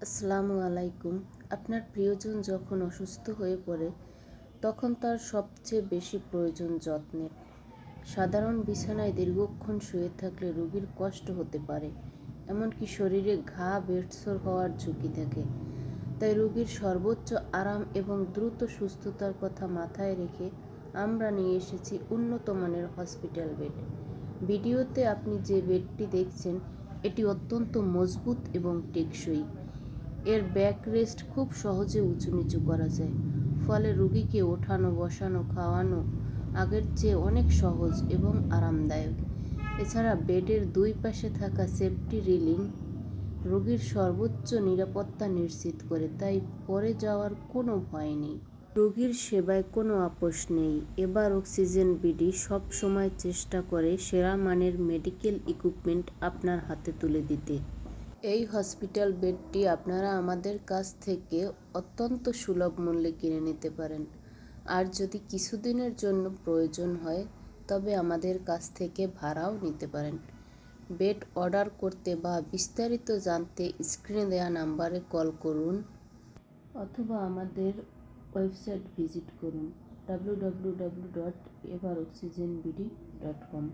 আসসালামু আলাইকুম। আপনার প্রিয়জন যখন অসুস্থ হয়ে পড়ে তখন তার সবচেয়ে বেশি প্রয়োজন যত্নের। সাধারণ বিছানায় দীর্ঘক্ষণ শুয়ে থাকলে রোগীর কষ্ট হতে পারে, এমনকি শরীরে ঘা বেরসর হওয়ার ঝুঁকি থাকে। তাই রোগীর সর্বোচ্চ আরাম এবং দ্রুত সুস্থতার কথা মাথায় রেখে আমরা নিয়ে এসেছি উন্নত মানের হসপিটাল বেড। ভিডিওতে আপনি যে বেডটি দেখছেন এটি অত্যন্ত মজবুত এবং টেকসই। এর ব্যাকরেস্ট খুব সহজে উঁচু নিচু করা যায়, ফলে রোগীকে ওঠানো, বসানো, খাওয়ানো আগের চেয়ে অনেক সহজ এবং আরামদায়ক। এছাড়া বেডের দুই পাশে থাকা সেফটি রিলিং রোগীর সর্বোচ্চ নিরাপত্তা নিশ্চিত করে, তাই পড়ে যাওয়ার কোনো ভয় নেই। রোগীর সেবায় কোনো আপোষ নেই। এবার অক্সিজেন বিডি সব সময় চেষ্টা করে সেরা মানের মেডিকেল ইকুইপমেন্ট আপনার হাতে তুলে দিতে। এই হসপিটাল বেডটি আপনারা আমাদের কাছ থেকে অত্যন্ত সুলভ মূল্যে কিনে নিতে পারেন। আর যদি কিছুদিনের জন্য প্রয়োজন হয় তবে আমাদের কাছ থেকে ভাড়াও নিতে পারেন। বেড অর্ডার করতে বা বিস্তারিত জানতে স্ক্রিনে দেওয়া নাম্বারে কল করুন অথবা আমাদের ওয়েবসাইট ভিজিট করুন www.everoxygenbd.com।